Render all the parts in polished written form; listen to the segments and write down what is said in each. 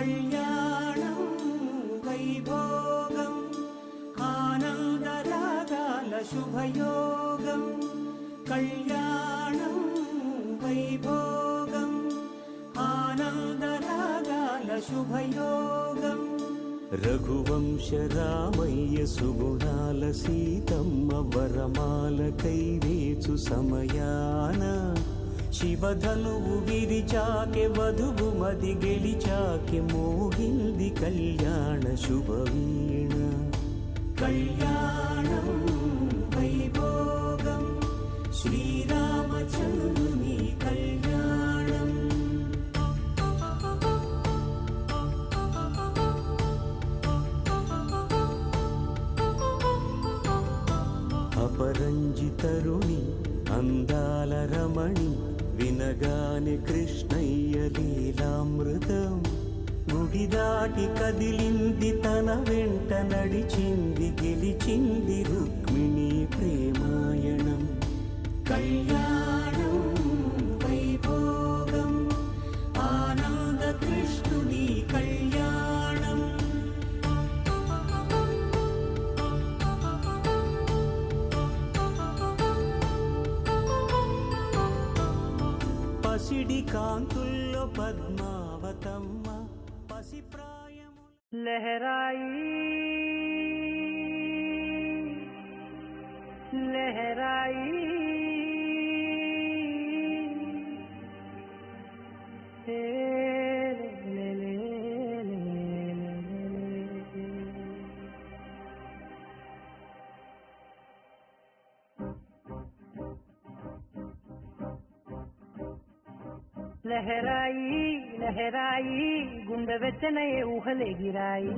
కళ్యాణం వైభోగం ఆనందరాగాల శుభయోగం కళ్యాణం వైభోగం ఆనందరాగాల శుభయోగం రఘువంశ రామయ్య సుగుణాల సీతమ్మ వరమాల కైవేచు సమయాన శివధనువు విరిచాకె వధువు మది గెలిచాకె మోగింది కళ్యాణ శుభవీణ కళ్యాణం వైభోగం శ్రీరామచంద్రుని కళ్యాణం అపరంజితరుణి అందాల రమణి వినగానే కృష్ణయ్య లీలామృతం గుడి దాటి కదిలింది తన వెంట నడిచింది గెలిచింది రుక్మిణి ప్రేమాయణం కళ్యాణం వైభోగం ఆనంద కృష్ణుని కళ్యాణం పసిడి కాంతుల్లో పద్మావతమ్మ పసిప్రాయము లహరాయి లహరాయి లహరాయి లహరాయి గుండె వెచ్చనయే ఊహలే గిరాయి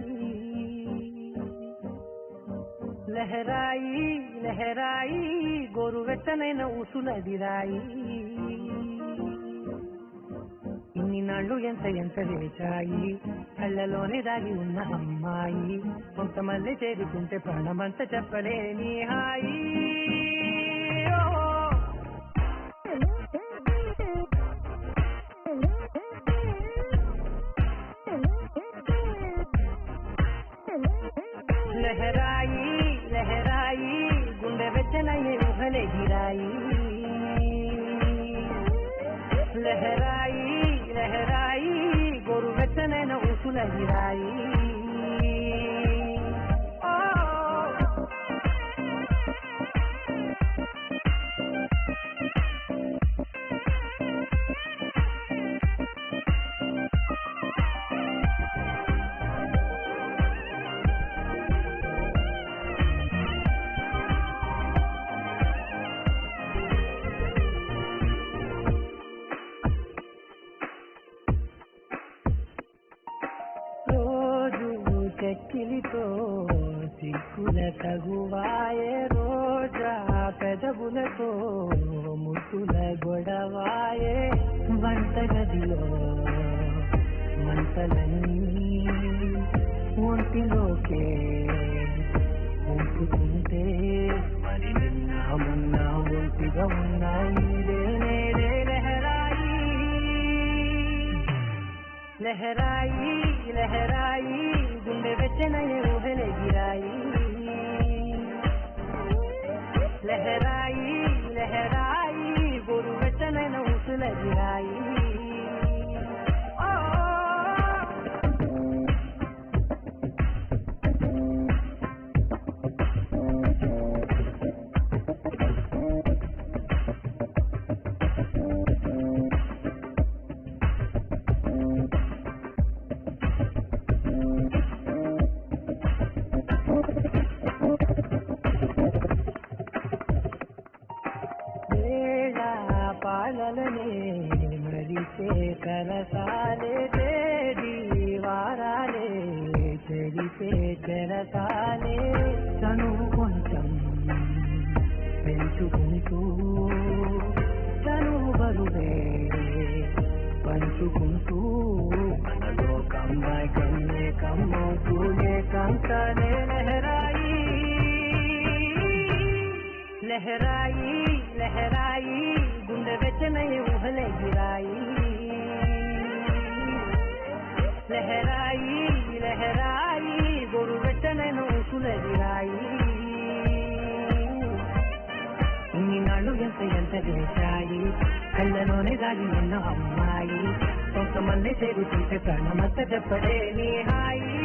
లహరాయి లహరాయి గోరు వెచ్చనైన ఊసులదిరాయి ఇన్ని నాళ్ళు ఎంత ఎంత వేచాయి కళ్ళలోనే దాగి ఉన్న అమ్మాయి కొంతమంది చేరుకుంటే ప్రాణమంత చెప్పలేని హాయి లహరాయి లహరాయి గుండె వెచ్చనయ్యే ఊహలే గిరాయి లహరాయి లహరాయి గోరు వెచ్చనైన ఊసుల గిరాయి చెక్కిలితో సిక్కుల తగువాయే రోజా పెదవులతో ముట్టుల గొడవాయే వంటగదిలో మంటలన్నీ ఒంటిలోకే ఉంచుకుంటే మరి నిన్న మొన్న ఒంటిగా ఉన్నాయి నేడే లహరాయి లహరాయి లహరాయి గుండె వెచ్చనయ్యే ఊహలే గిరాయి లహరాయి లహరాయి గోరు వెచ్చనైన ఊసుల గిరాయి పాలనే మరిచే కరసాలే తేడి వారాలే చెడిపే చెరసాలే తనువు కొంచెం పెంచుకుంటూ తనువు బరువే పంచుకుంటూ మనలో కమ్మాయి కన్నే కమ్మవుతూనే కంకనే లహరాయి లహరాయి లహరాయి గుండె వెచ్చనయ్యే ఊహలే గిరాయి లహరాయి చేశాయి కళ్ళలోనే దాగి ఉన్న అమ్మాయి కొంతమంది చేరుతుంటే ప్రాణమంత చెప్పడే నీ హాయి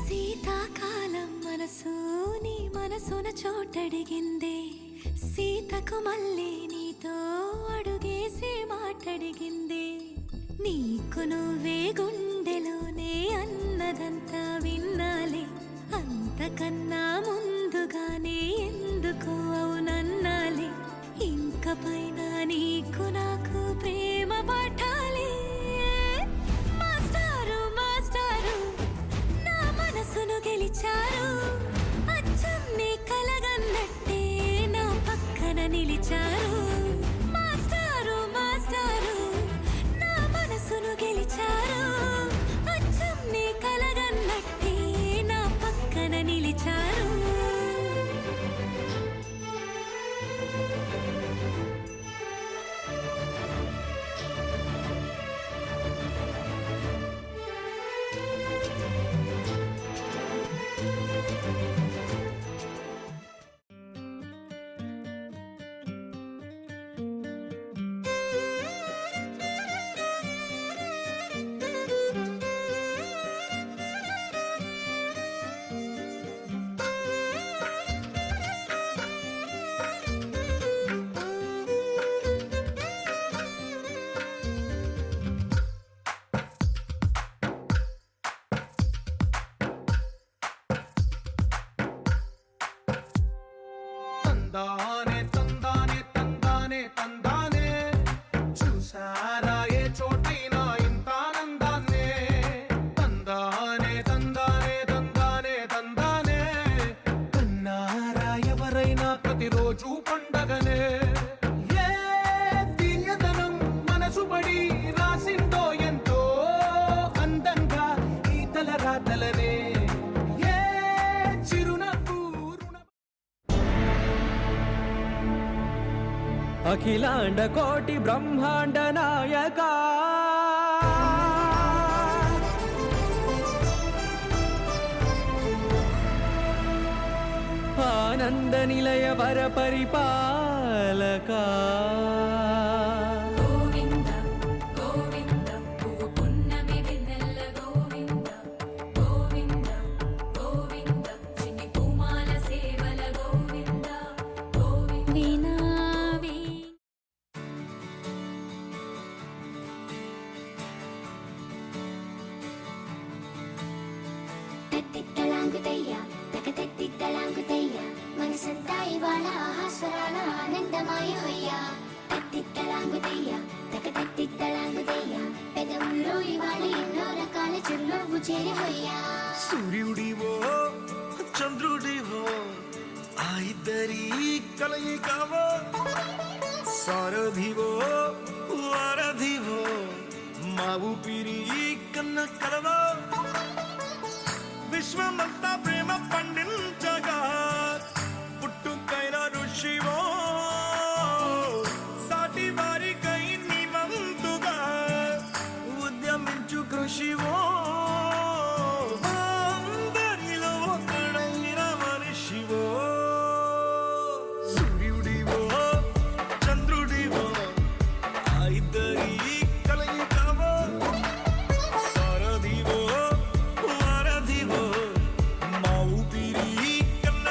శీతాకాలం మనసు నీ మనసున చోటడిగిందే సీతకు మళ్ళీ నీతో అడుగేసి మాటడిగిందే నీకు నువ్వే గుండెలోనే అన్నదంతా విన్నాలే అంతకన్నా ముందుగానే ఎందుకు అవునన్నాలే ఇంక పైన నీకు నాకు ప్రేమ పాఠాలే మాస్టారు మాస్టారు నా మనసును గెలిచారు అచ్చం నీ కలగన్నట్టే నా పక్కన నిలిచారు మాస్టారు మాస్టారు నా మనసును గెలిచారు అచ్చం నీ కలగన్నట్టే నా పక్కన నిలిచారు తందానే తందానే తందానే తందానే చూసారా ఏ చోటైనా ఇంత ఆనందాన్నే తందానే తందానే తందానే తందానే కన్నారా ఎవరైనా ప్రతిరోజు పండగనే ఏ తీయదనం మనసు పడి రాసిందో ఎంతో అందంగా ఈ తల రాతలనే ఏ చిరునవ్వు అఖిలాండ కోటి బ్రహ్మాండ నాయక ఆనంద నిలయ వర పరిపాలక గోవింద గోవింద పువ్వు పున్నమి వెన్నెల గోవింద గోవింద గోవింద చిన్ని పూమాల సేవల గోవింద గోవింద వీణా తెత్తిత్తలాంగుతయ్యా తెగతెత్తిత్తలాంగుతయ్యా మనసంతా ఇవాళ ఆహాస్వరాల ఆనందమాయ హొయ్యా తెత్తిత్తలాంగుతయ్యా తెగతెత్తిత్తలాంగుతయ్యా పెదవుల్లో ఇవాళ ఎన్నో రకాల చిరునవ్వు చేరి హొయ్యా సూర్యుడివో చంద్రుడివో ఆ ఇద్దరి కలయికవో సారథివో వారధివో మా ఊపిరి కన్న కలవో విశ్వమంతా ప్రేమ పండించగా పుట్టుకైన ఋషివో సాటి వారికై నివంతుగా ఉద్యమించు కృషివో అందరిలో ఒకడైన మనిషివో సూర్యుడివో చంద్రుడివో ఆ ఇద్దరి కలయికవో సారథివో వారధివో మా ఊపిరి కన్న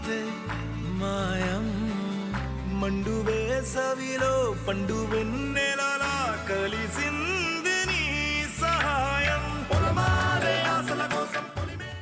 అంతే మాయం మండు వేసవిలో పండు వెన్నెలలా కలిసింది నీ సహాయం పొలమారే ఆశల కోసం పొలిమే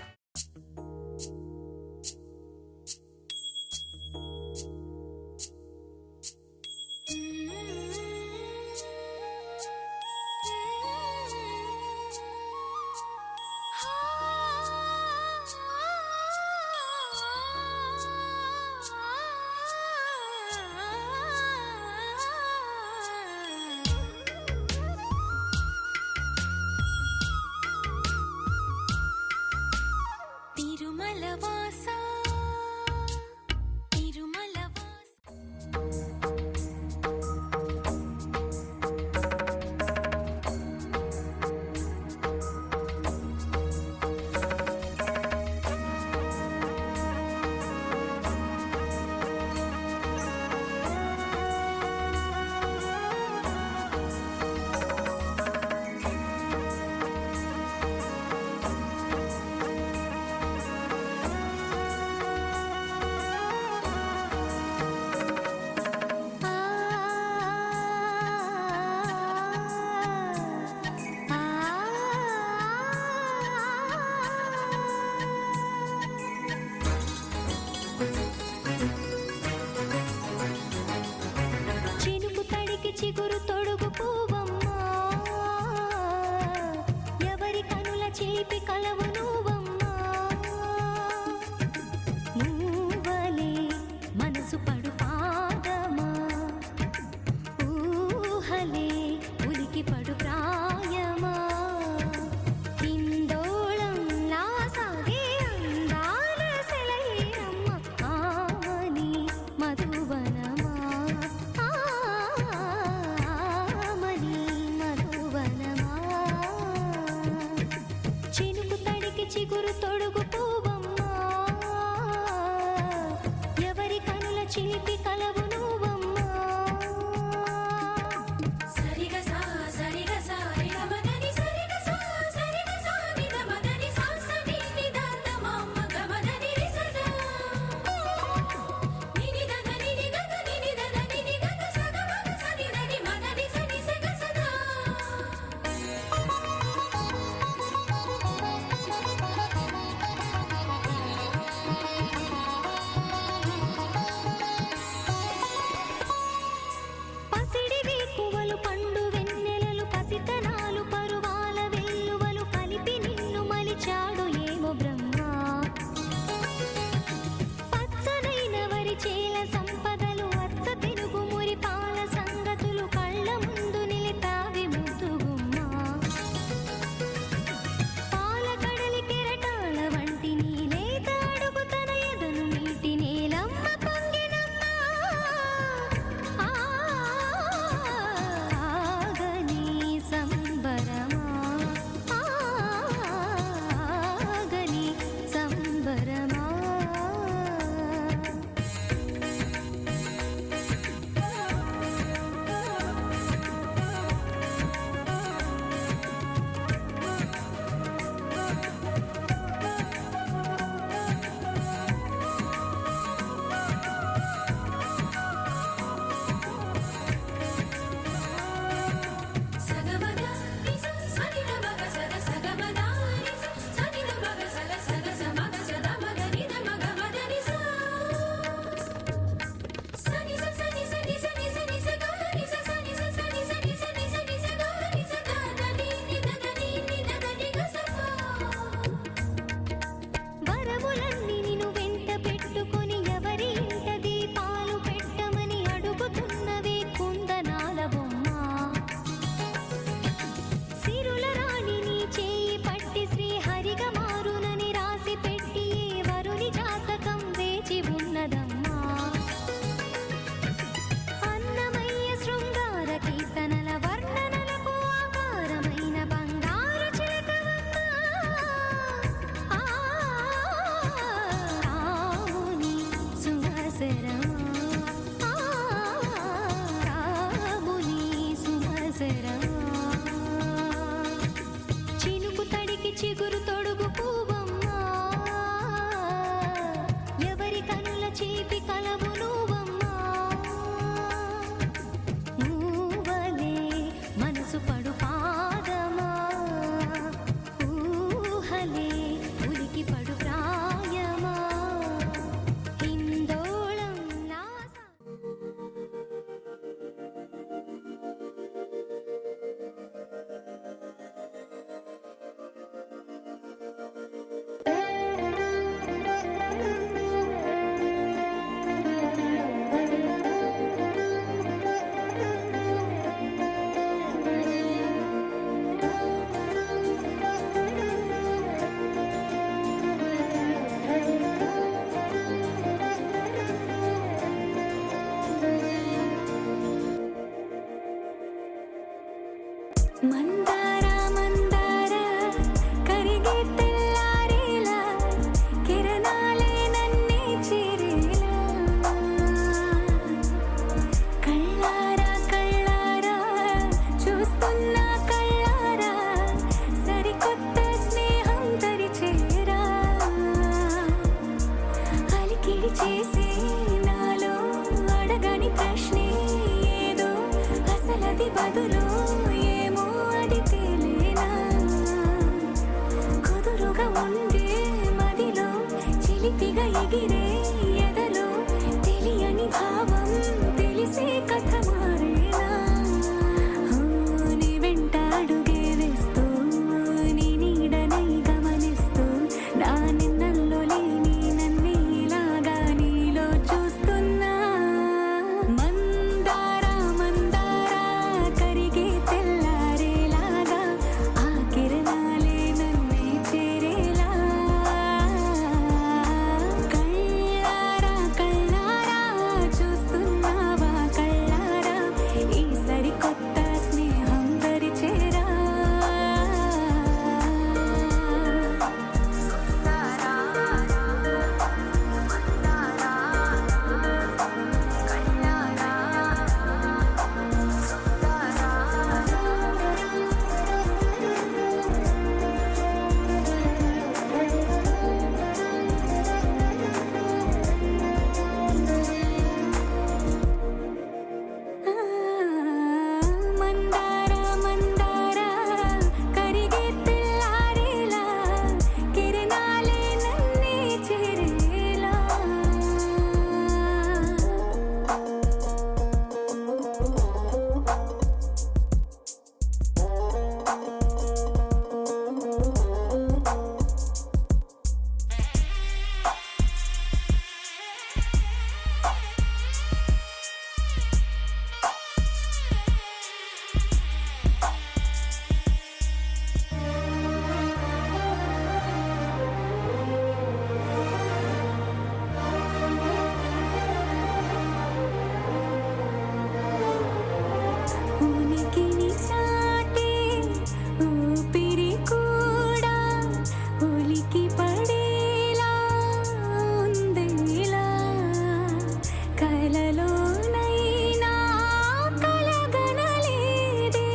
మందార మందార కరిగే తెల్లారేలా కిరణాలే నన్నే చేరేలా కళ్ళారా కళ్ళారా చూస్తున్నా కళ్ళారా సరికొత్త స్నేహం తరిచేరా అలికిడి చేసే నాలో అడగని ప్రశ్నే ఏదో అసలది బదులు ఏమో అది తేలేనా కుదురుగా ఉండే మదిలో చిలిపిగా ఎగిరే ఎదలో తెలియని భావం తెలిసే కథ మారేనా నీ వెంట అడుగే వేస్తూ నీ నీడనై గమనిస్తూ నా నిన్నల్లో లేని నన్నే ఇలాగా నీలో చూస్తున్నా మందార మందార కరిగే తెల్లారేలాగా ఆ కిరణాలే నన్నే చేరేలా కళ్ళారా కళ్ళారా చూస్తున్నావా కళ్ళారా ఈ సరికొత్త స్నేహం పరిచేరా మందార మందార కరిగే తెల్లారేలా కిరణాలే నన్నే చేరేలా ఉనికిని చాటే ఊపిరి కూడా ఉలికి పడేలా ఉందేలా కలలోనైనా కలగనలేదే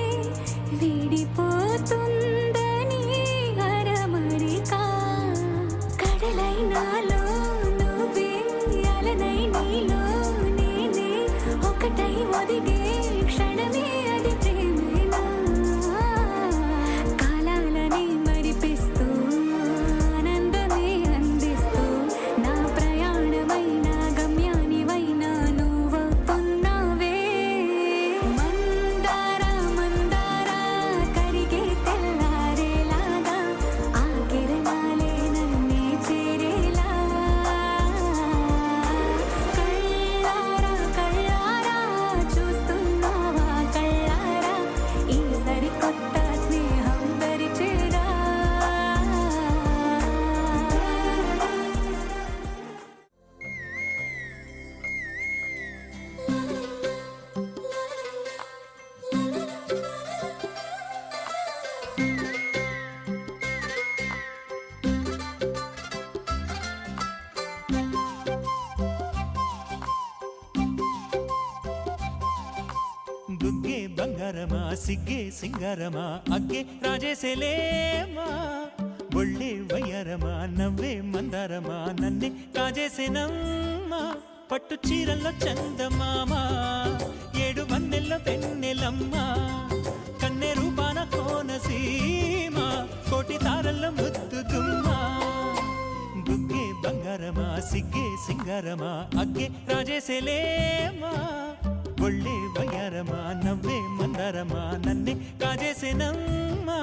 విడిపోతుందని అరమరిక కడలైనాలో నువ్వే అలనై నీలో నేనే ఒకటై ఒదిగే క్షణమే అది ప్రేమేనా కాలాలని మరిపిస్తూ ఆనందమే అందిస్తూ నా ప్రయాణమైన గమ్యానివైనా నువ్వవుతున్నావే మందార మందార కరిగే తెల్లారేలాగా ఆ కిరణాలే నన్నే చేరేలా కళ్ళారా కళ్ళారా చూస్తున్నావా కళ్ళారా ఈ సరికొత్త స్నేహం పరిచేరా బుగ్గే బంగారమా సిగ్గే సింగారమా అగ్గే రాజేసేలేమా ఒళ్ళే వయ్యారమా నవ్వే మందారమా నన్నే కాజేసేనమ్మా పట్టు చీరల్లో చందమామ ఏడు వన్నెల్లో వెన్నెలమ్మ కన్నె రూపాన కోనసీమ కోటి తారల్లో ముద్దుగుమ్మా బుగ్గే బంగారమా సిగ్గే సింగారమా అగ్గే రాజేసేలేమా ఒళ్ళే వయ్యారమా నవ్వే మందారమా నన్నే కాజేసేనమ్మా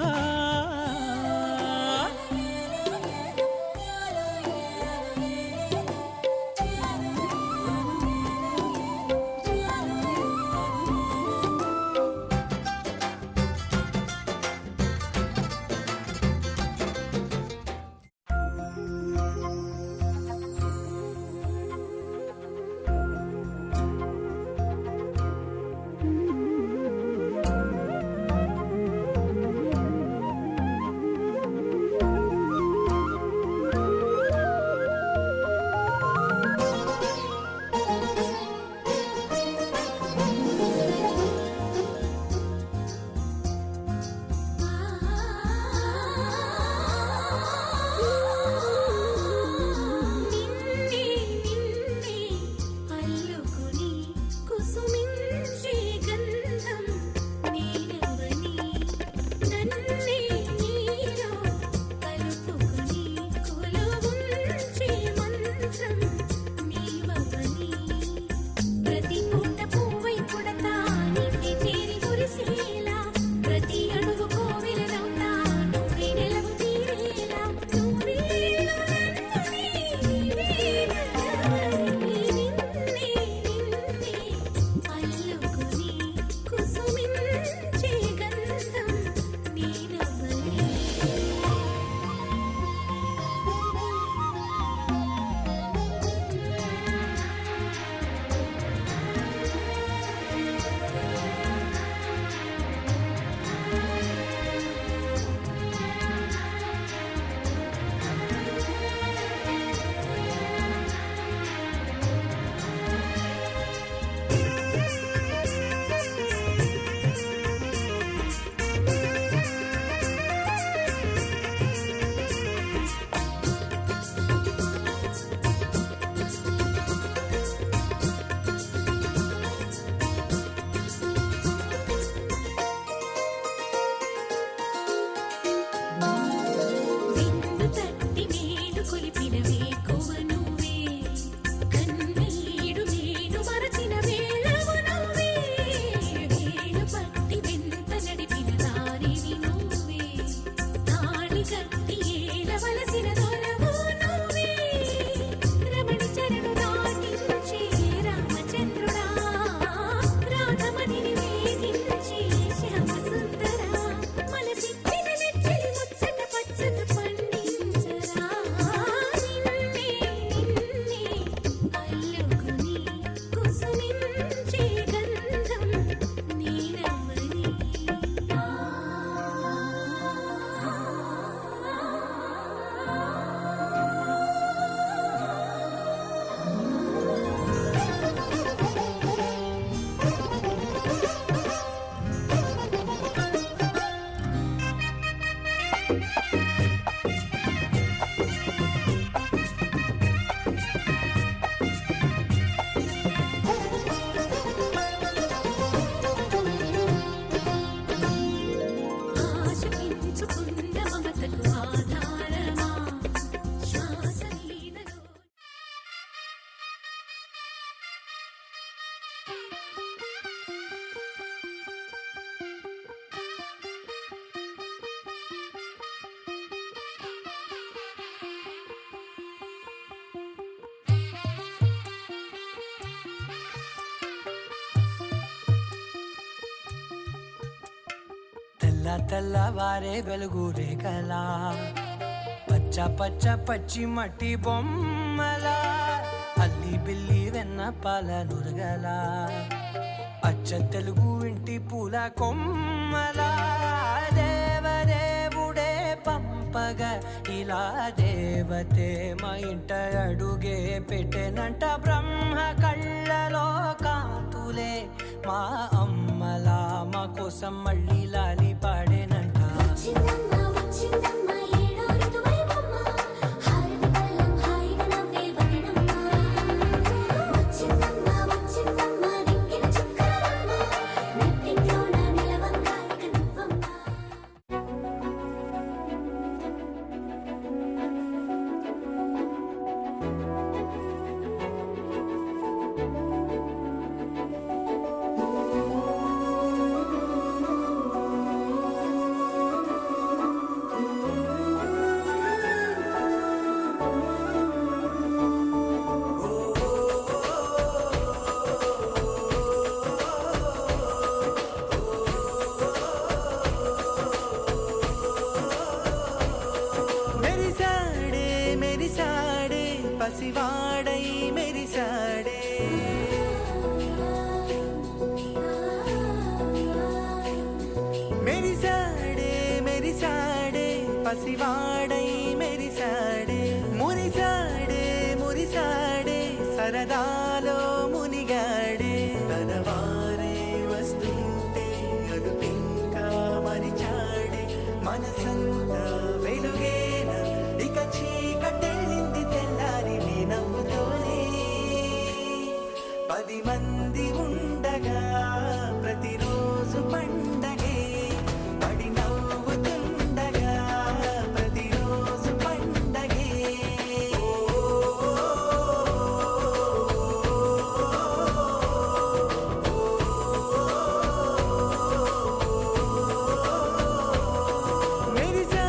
తెల్లవారే వెలుగు రేఖలా పచ్చ పచ్చ పచ్చి మట్టి బొమ్మలా అల్లి బిల్లి వెన్న పాల నురగలా అచ్చ తెలుగు ఇంటి పూల కొమ్మలా దేవదేవుడే పంపగా ఇలా దేవతే మా ఇంట అడుగే పెట్టెనంట బ్రహ్మ కళ్ళలో కాంతులే మా అమ్మలా మా కోసం మళ్ళీ లాలి పాడేనంట వచ్చిందమ్మ వచ్చిందమ్మ ఏడో ఋతువైవమ్మ హారతి పళ్ళం హాయిగా నవ్వే వదనమ్మ వచ్చిందమ్మ వచ్చిందమ్మ దిక్కిన చుక్కలమ్మ నెట్టింట్లోన నిలవంగా ఇక నువ్వమ్మ మెరిసాడే మెరిసాడే పసివాడై మెరిసాడే మెరిసాడే మెరిసాడే పసివాడై మెరిసాడే మురిసాడే మురిసాడే సరదాలో మునిగాడే తనవారే వస్తుంటే అదుపింకా మరిచాడే మనసంతా వెలుగేన ఇక చీకటెళ్ళింది తెల్లారి నీ నవ్వుతోనే 10 మంది ఉండగా ప్రతిరోజు పండగే పడి నవ్వుతుండగా ప్రతిరోజు పండగే మెరిసా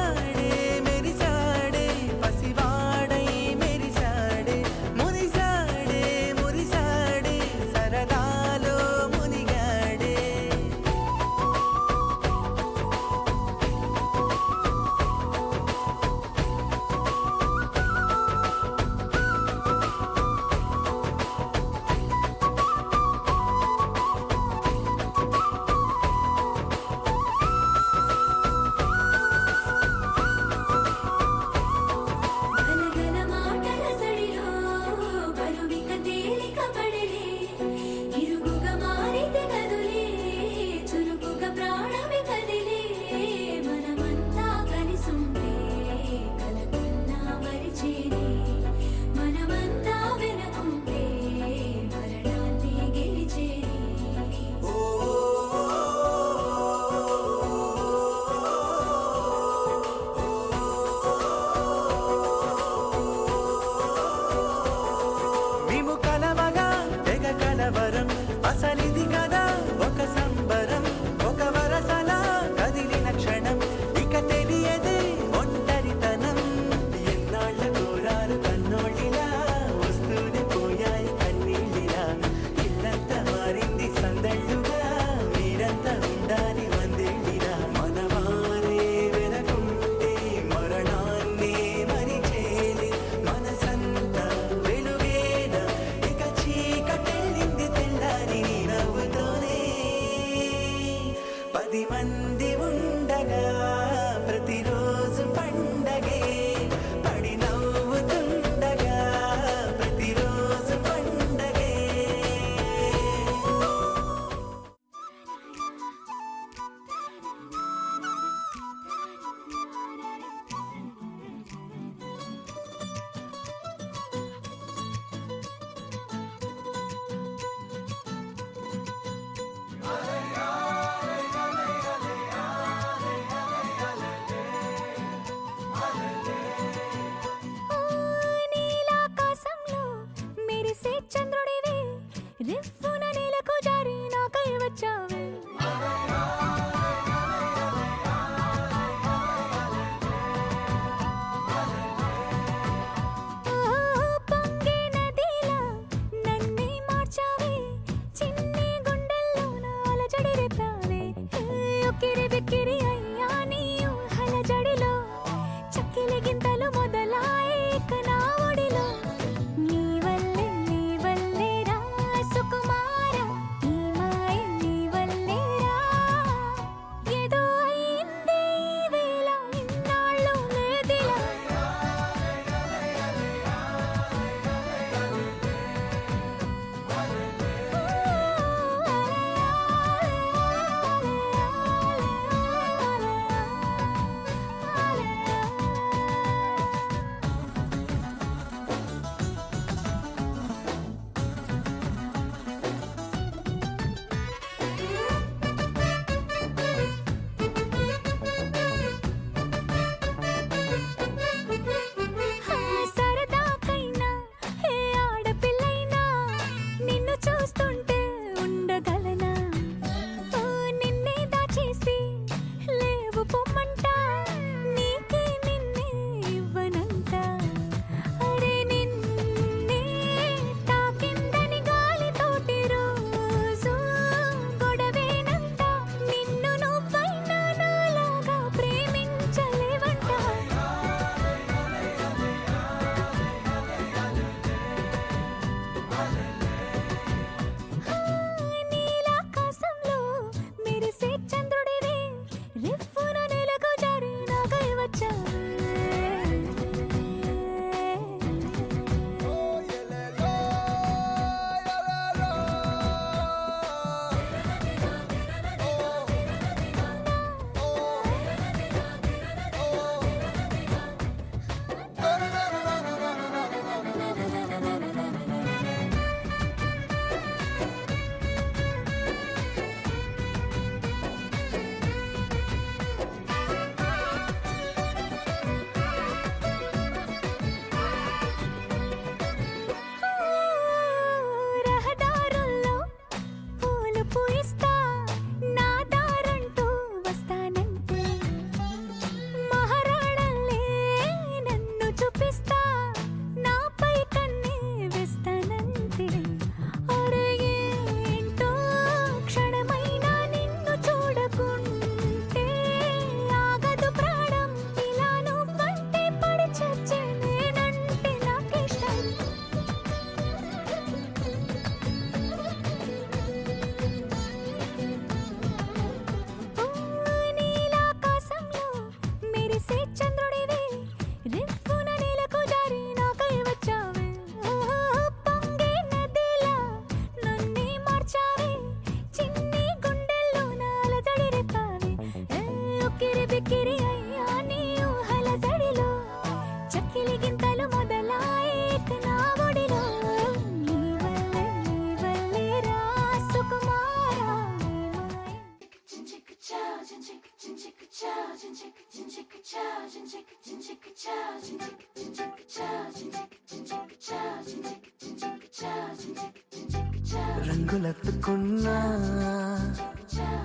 రంగులెత్తుకున్నా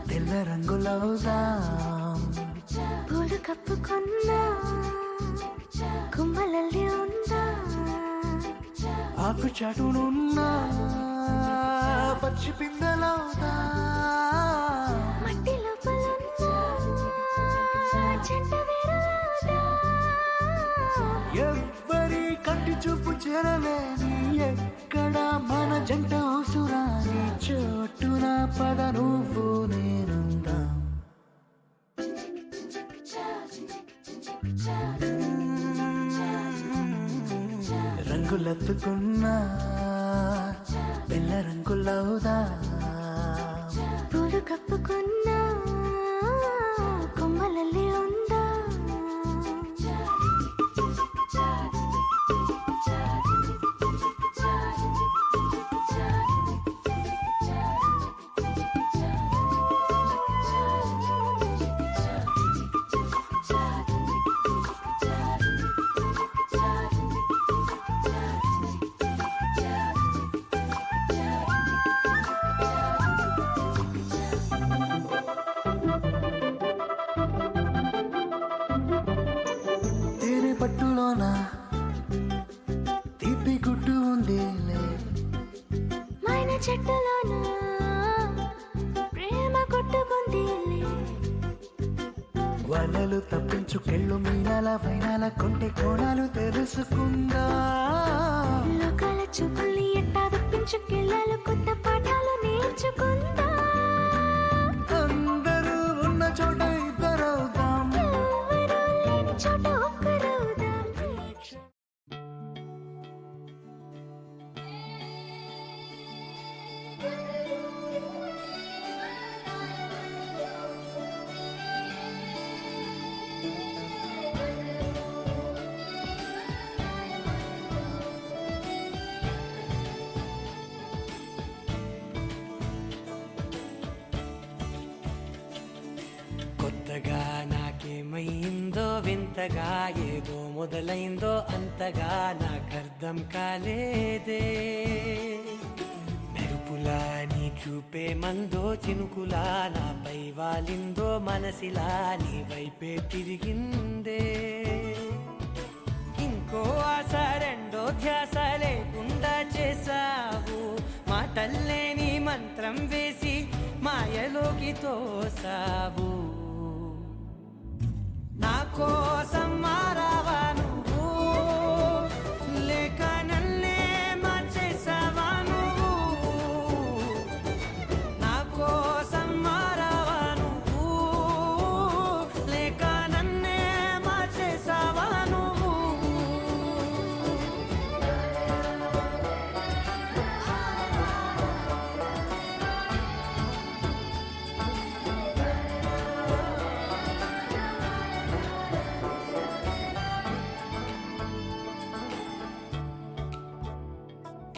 తెల్ల రంగులవుదాం పూలు కప్పుకున్నా కుమ్మలల్లి ఉందా ఆకు చాటునున్నా పచ్చి పిందెలవుదా మట్టి లోపలున్నా చెంట వేరులాదా ఎవ్వరి కంటి చూపు చేరలేని ఎక్కడ మన జంట అవసరాని చోటున పద నువ్వు నేనుందా రంగులెత్తుకున్నా పిల్ల రంగులవుదా పూలు కప్పుకున్నా కొమ్మలల్లి ఉందా తేనె పట్టులోన తీపి గుడ్డు ఉందిలే మైన చెట్టులోన ప్రేమ కొట్టుకుందిలే వలలు తప్పించుకెళ్ళు మీనాల వైనాల కొంటె కోణాలు తెలుసుకుందా లోకాల చూపుల్ని ఎట్టా తప్పించుకెళ్ళాలి కొత్త పాఠాలు నేర్చుకుందా అందరూ ఉన్న చోట ఇద్దరవుదాం ఎవరూ లేని చోట ఒక్కరవుదాం కొత్తగా నాకేమైందో వింతగా ఏదో మొదలైందో అంతగా నాకర్థం కాలేదే మెరుపులా నీ చూపే మందో చినుకులా నాపై వాలిందో మనసిలా నీ వైపే తిరిగిందే ఇంకో ఆశ రెండో ధ్యాస లేకుండా చేసావు మాటల్లే నీ మంత్రం వేసి మాయలోకి తోసావు నా కోసం మారావా నువ్వు లేక నన్నే మార్చేసావా నువ్వు నా కోసం మారావా నువ్వు లేక నన్నే మార్చేసావా నువ్వు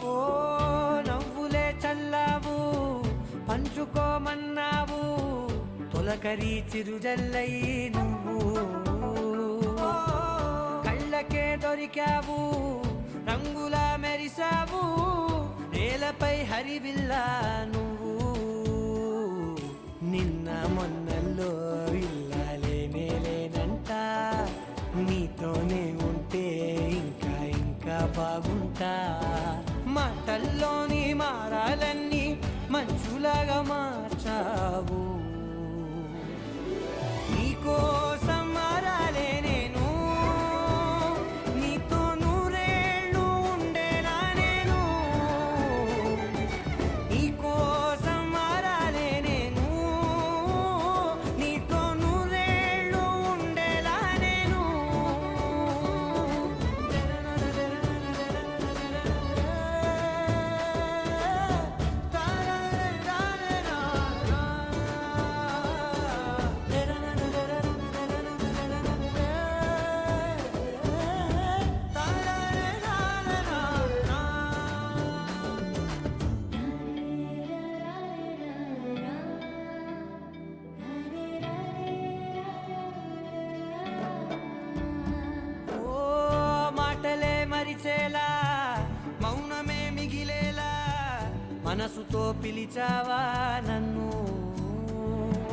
ఓ నవ్వులే చల్లావు పంచుకోమన్నావు తొలకరి చిరుజల్లై నువ్వు కళ్ళకే దొరికావు రంగులా మెరిసావు నేలపై హరివిల్లా నువ్వు నిన్న మొన్నల్లో ఇల్లాలేనే లేనంట నీతోనే ఉంటే ఇంకా ఇంకా బాగుంటా మాటల్లోని మారాలన్నీ మంచులాగా మార్చావు నీకోసం మారాలే నేను నీతో నూరేళ్ళు ఉండేలా నేను నీకోసం మారాలే నేను నీతో నూరేళ్ళు ఉండేలా నేను కలిసేలా మౌనమే మిగిలేలా మనసుతో పిలిచావా నన్ను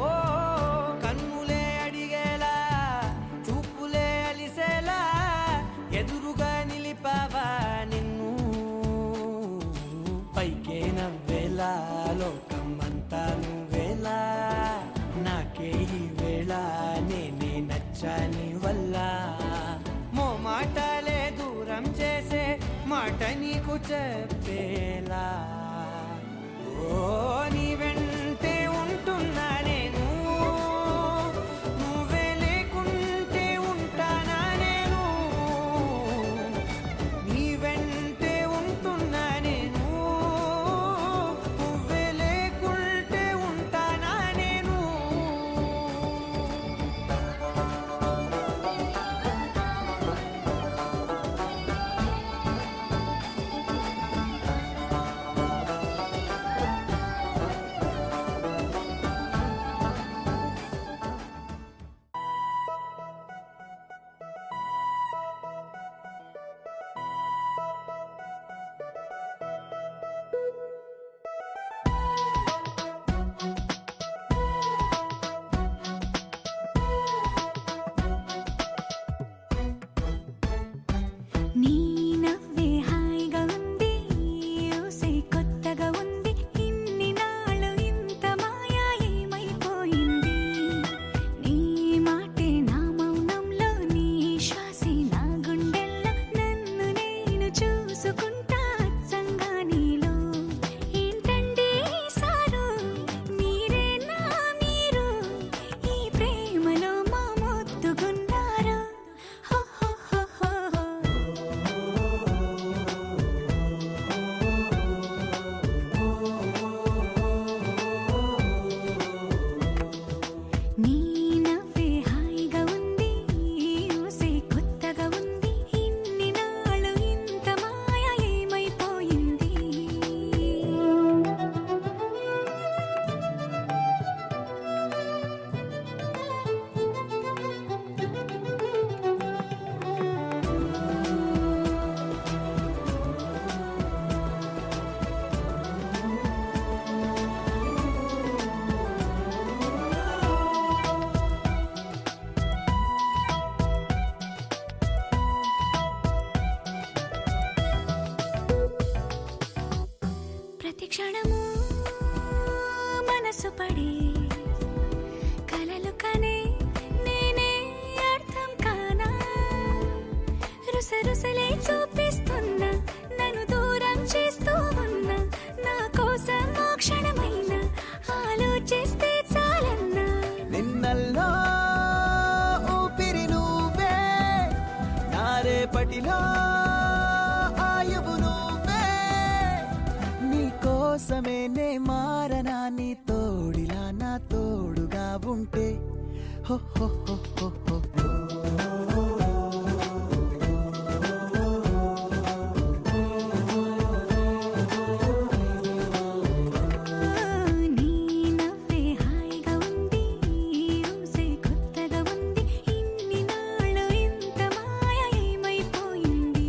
ఓ కన్నులే అడిగేలా చూపులే అలిసేలా ఎదురుగా నిలిపావా నిన్ను పైకే నవ్వేలా లోకం అంతా నువ్వేలా నాకే ఈ వేళ నేనే నచ్చాని వల్ల మో మాటలే దూరం చేసే మాట నీకు చెప్పేలా ఓ నీ వెంటే ఉంటున్నా నేను నువ్వే లేకుంటే ఉంటానా నేను నీ వెంటే ఉంటున్నా నేను నువ్వే లేకుంటే ఉంటానా నేను నీ నవ్వే హాయిగా ఉంది ఊసే కొత్తగా ఉంది ఇన్ని నాళ్ళు ఇంత మాయా ఏమైపోయింది నీ మాటే నా మౌనంలో నీ శ్వాసే నా గుండెల్లో నన్ను నేను చూసుకుంటా అచ్చంగా నీలో ఏంటండి సారు మీరే నా మీరు ఈ ప్రేమలో మా మొత్తుకున్నారు హో హో హో హో నీ నవ్వే హాయిగా ఉంది ఊసే కొత్తగా ఉంది ఇన్ని నాళ్ళు ఇంత మాయ ఏమైపోయింది ప్రతి క్షణము మనసు పడే కలలు కనే నేనే అర్థం కానా రుసరుసలే చూపిస్తున్నా నన్ను దూరం చేస్తూ ఉన్నా నా కోసం ఆ క్షణమైన ఆలోచిస్తే చాలన్నా నిన్నల్లో ఊపిరి నువ్వే నా రేపటిలో ఆయువు నువ్వే నీ కోసమే నే మారనా నీ తోడిలా నా తోడుగా ఉంటే హో హో హో హో హో నీ నవ్వే హాయిగా ఉంది ఊసే కొత్తగా ఉంది ఇన్ని నాళ్ళు ఇంత మాయ ఏమైపోయింది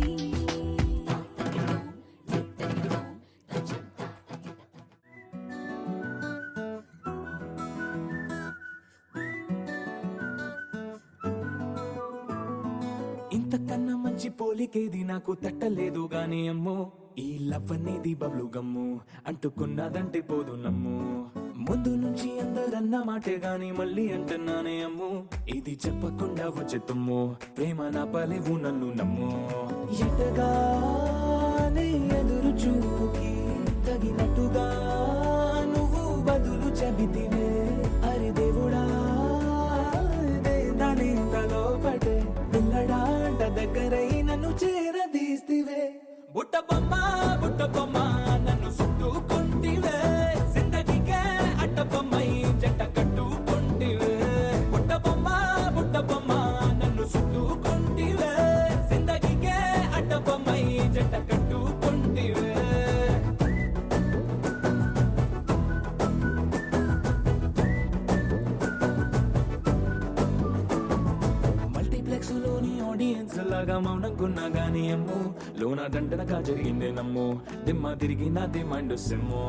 ఇంతకన్నా మంచి పోలికేది నాకు తట్టలేదు గాని అమ్మో ఈ లవ్ అనేది బబ్లు గమ్ము అంటుకున్నదంటే పోదు నమ్ము ముందు నుంచి అందరన్న మాటే గాని మళ్ళీ అంటున్నానే అమ్ము ఇది చెప్పకుండా వచ్చే తుమ్ము ప్రేమ నా పలేవు నన్ను నమ్ము ఎటగానే ఎదురు చూపుకి తగినట్టుగా నువ్వు బదులు చెబితివే అరి దేవుడా దాని తలో పటే పిల్లడాంట దగ్గరై నన్ను చేరదీస్తివే బుట్ట బొమ్మ నన్ను చుట్టుకుంటివే జిందగీకే అట్ట బొమ్మై జంట కట్టుకుంటివే బుట్ట బొమ్మ నన్ను చుట్టుకుంటివే జిందగీకే అట్ట బొమ్మై జంట కట్టుకుంటివే రాజులాగా మౌనంకున్నా గానీ అమ్ము లోన దండనగా జరిగిందే నమ్ము దిమ్మ తిరిగి నా దిమ్మండు సిమ్ము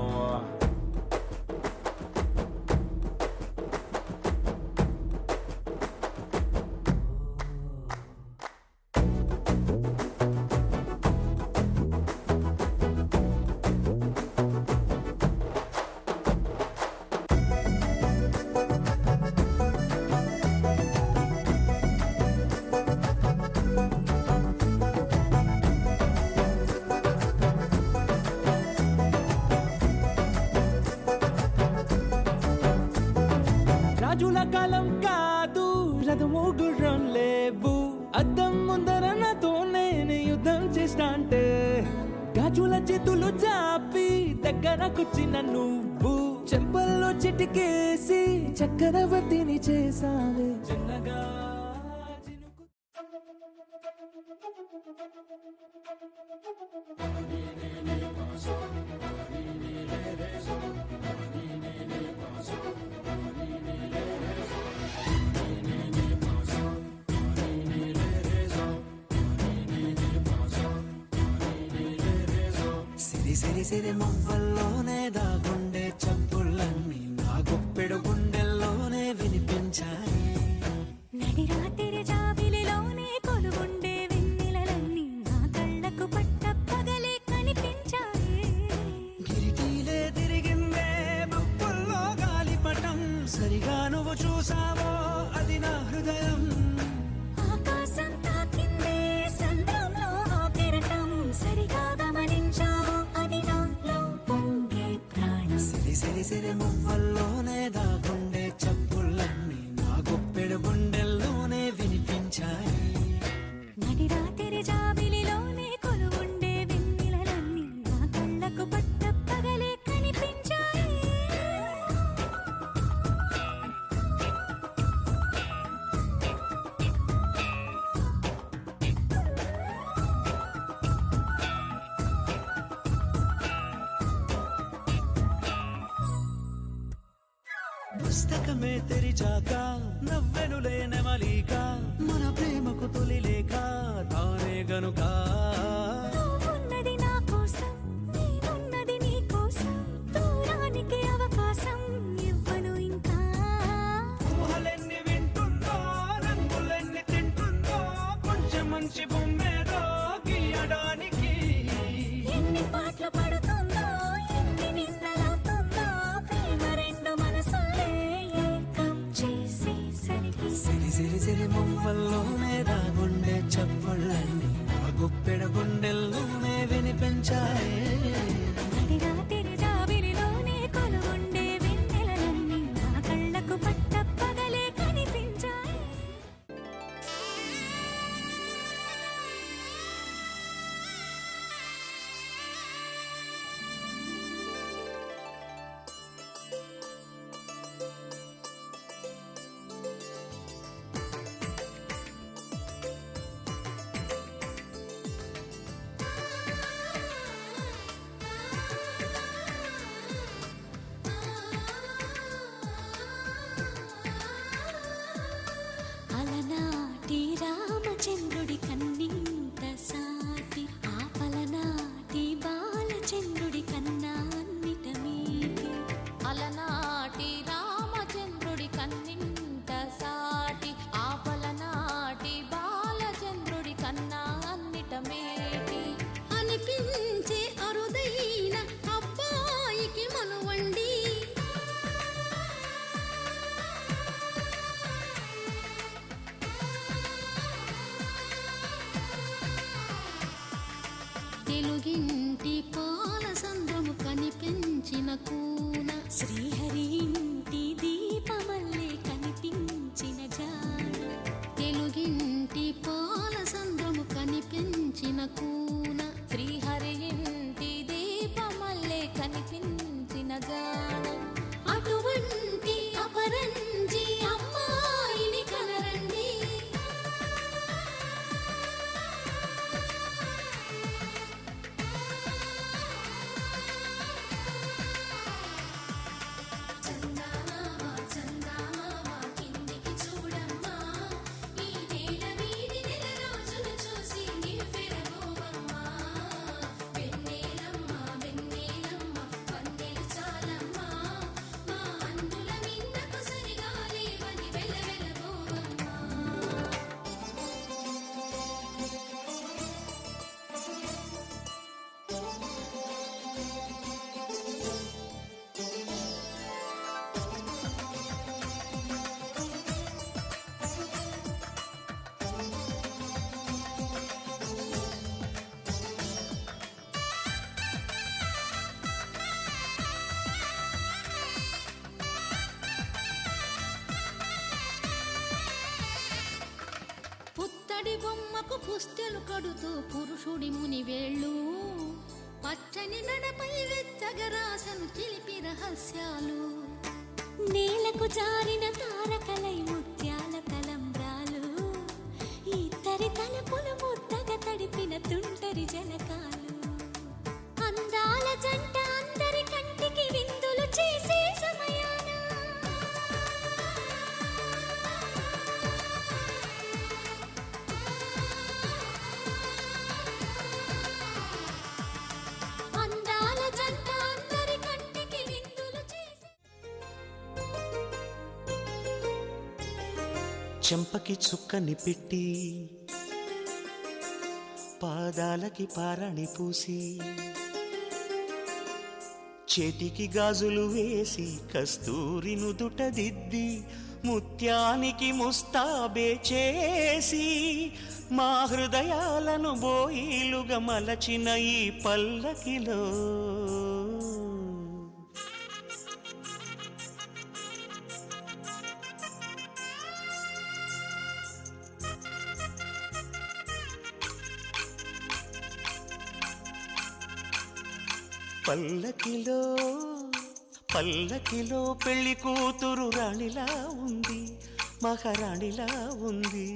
రాజుల కాలం కాదు రథము గుర్రం లేవు అద్దం ముందర నాతో నేను యుద్ధం చేస్తా అంటే గాజుల చేతులు చాపి దగ్గరకొచ్చిన నువ్వు చెంపల్లో చిటికేసి చక్రవర్తిని చేసావే చిన్నగా సిరి సిరి సిరి మువ్వల్లోనే దాగుండే చప్పుళ్ళన్నీ నా గుప్పెడు గుండెల్లోనే వినిపించాయి నడిరాత్రి జాబిలిలోనే కొలువుండే వెన్నెలలన్నీ నా కళ్ళకు పట్ట పగలే కనిపించాయి గిరిటీలే తిరిగిందే బొప్పుల్లో గాలిపటం సరిగా నువ్వు చూసావో అది నా హృదయం ఆకాశం తాకిందే సంద్రంలో ఆ కెరటం సరిగా గమనించావు అది నాలో పొంగే ప్రాణం సిరి సిరి సిరి మువ్వల్లోనే దాగుండే చప్పుళ్ళన్నీ నా గుప్పెడు గుండెల్లోనే వినిపించాయి నడిరాత్రి జాబిలిలోనే కొలువుండే వెన్నెలలన్నీ నా కళ్ళకు పట్ట పగలే కనిపించాయి పుస్తకమే తెరిచాక నవ్వెనులే నెమలిక మన ప్రేమకు తొలి లేఖ తానే గనుక నువ్వున్నది నా కోసం నేనున్నది నీ కోసం దూరానికి అవకాశం ఇవ్వను ఇంకా ఊహలెన్ని వింటుందో రంగులెన్ని తింటుందో కొంచెం మంచి బొమ్మేదో గీయడానికి ఎన్ని పాటలు పడుతుందో ఎన్ని నిన్నలవుతుందో ప్రేమ రెండు మనసులే ఏకం చేసేసరికి సిరి సిరి సిరి మువ్వల్లోనే దాగుండే చప్పుళ్ళన్నీ నా గుప్పెడు గుండెల్లోనే వినిపించాయి నడిరాత్రి జాబిలిలోనే కొలువుండే వెన్నెలలన్నీ నా కళ్ళకు పట్ట పగలే కనిపించాయి అలనాటి రామచంద్రుడి కన్నింత సాటి ఆపలనాటి బాలచంద్రుడి కన్నా అన్నిట మీటి అలనాటి రామచంద్రుడి కన్నింత సాటి ఆపలనాటి బాలచంద్రుడి కన్నా అన్నిట మేటి అనిపించే అరుదైన అబ్బాయికి మనువండి తెలుగింటి పాల సంద్రము కనిపించిన కూన శ్రీహరి ఇంటి దీపమల్లే కనిపించాయి పుత్తడి బొమ్మకు పుస్తెలు కడుతూ పురుషుడి ముని వేళ్ళు పచ్చని నడపై వెచ్చగరాసను చిలిపి రహస్యాలు నేలకు జారిన తారకలై ముత్యాల తలంబ్రాలు ఇద్దరి తలపులు ముద్దగా తడిపిన తుంటరి జలకాలు అందాల జంట అందరి కంటికి విందులు చేసే సమయాన అందాల జంట అందరి కంటికి విందులు చేసే చెంపకి చుక్కని పెట్టి పాదాలకి పారాణి పూసి చేతికి గాజులు వేసి కస్తూరి నుదుట దిద్ది ముత్యానికి ముస్తాబే చేసి మా హృదయాలను బోయిలుగా మలచిన ఈ పల్లకిలో పల్లకిలో పల్లకిలో పెళ్లి కూతురు రాణిలా ఉంది మహారాణిలా ఉంది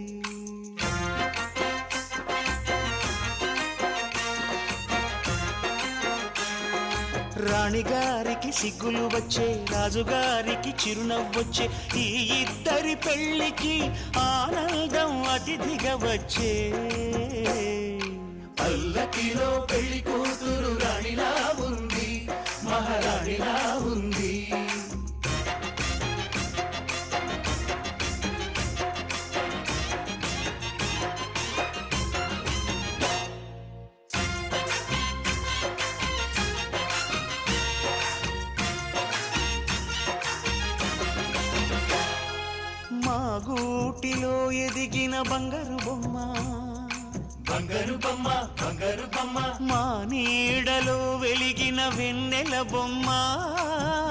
రాణిగారికి సిగ్గులు వచ్చే రాజుగారికి చిరునవ్వొచ్చే ఈ ఇద్దరి పెళ్లికి ఆనందం అతిథిగా వచ్చే పల్లకిలో పెళ్లి కూతురు రాణిలా ఉంది మహారాణిలా ఉంది మా గూటిలో ఎదిగిన బంగారు బొమ్మ బంగారు బొమ్మ బంగారు బొమ్మ మా నీడలో వెలిగిన వెన్నెల బొమ్మ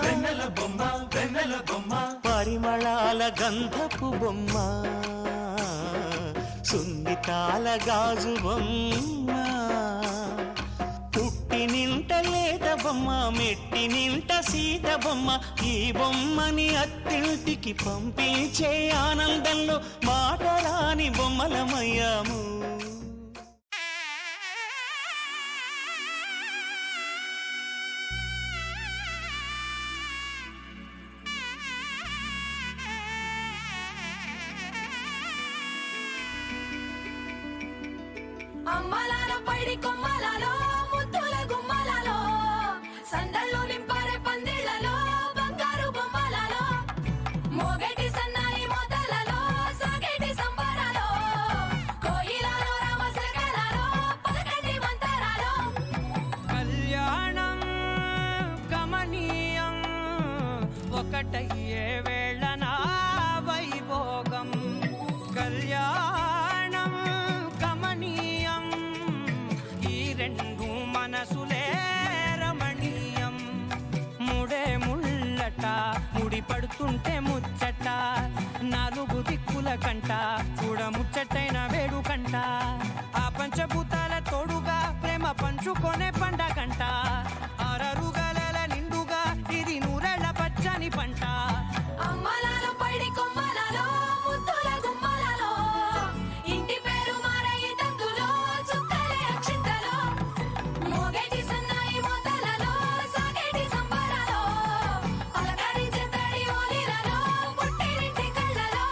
వెన్నెల బొమ్మ వెన్నెల బొమ్మ పరిమళాల గంధపు బొమ్మ సున్నితాల గాజు బొమ్మ పుట్టి నింట లేత బొమ్మ మెట్టి నింట సీత బొమ్మ ఈ బొమ్మని అత్తింటికి పంపించే ఆనందంలో మాట రాని బొమ్మలమయ్యాము అమ్మలాలో పైడి కొమ్మలలో ముద్దుల గుమ్మలలో సందళ్ళు నింపారే పందిళ్లలో బంగారు బొమ్మలలో మోగేటి సన్నాయి మోతలలో సాగేటి సంబరాలో కోయిలలో రామశకలలో పలకటి మంతరాలో కళ్యాణం గమనీయం ఒకటయ్యే వేళన వైభోగం కళ్యాణం గమనీయం ఈ రెండు మనసులే రమణీయం ముడే ముళ్ళట ముడి పడుతుంటే ముచ్చట నాలుగు దిక్కుల కంట చూడ ముచ్చటైన వేడుకంట ఆ పంచభూతాల తోడుగా ప్రేమ పంచుకొనే పండగంట ఆరరుగల నిండుగా ఇది నూరెళ్ళ పచ్చని పంట అమ్మలాలో పైడి కొమ్మలలో ముద్దుల గుమ్మలలో ఇంటి పేరు మారయ్య తందులో చుక్కలే అక్షింతలో మోగేటి సన్నాయి మోతలలో సాగేటి సంబరాలో పలకరించే తడి ఓలిలలో పుట్టినింటి కళ్ళలో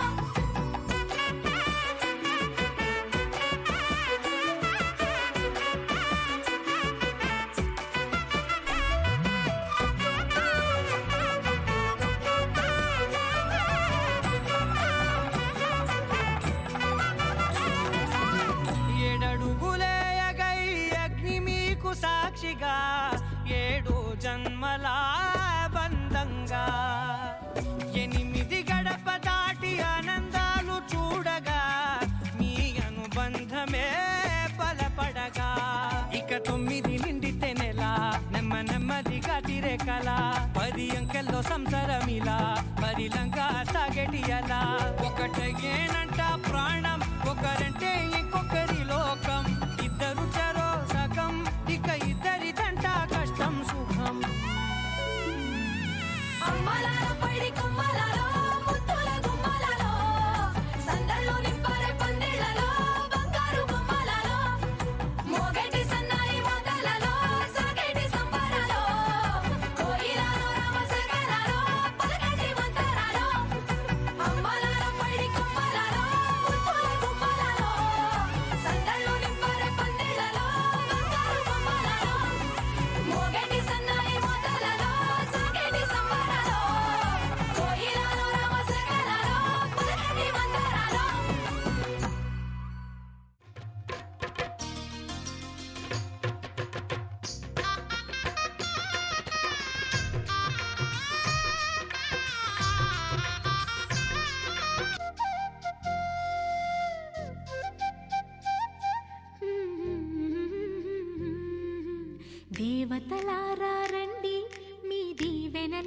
ఏడడుగులేయగై అగ్ని మీకు సాక్షిగా ఏడు జన్మల బంధంగా ఎనిమిది గడప దాటి ఆనందాలు చూడగా మీ అనుబంధమే బలపడగా ఇక 9 నిండితే నెల నెమ్మదిగా తిరే కల 10 అంకెల్లో సంసారమిలా పరిలంగా సాగటి అలా ఒకటేనంట ప్రాణం ఒకరంటే దేవతలారా రండి మీ దీవెనలందించండి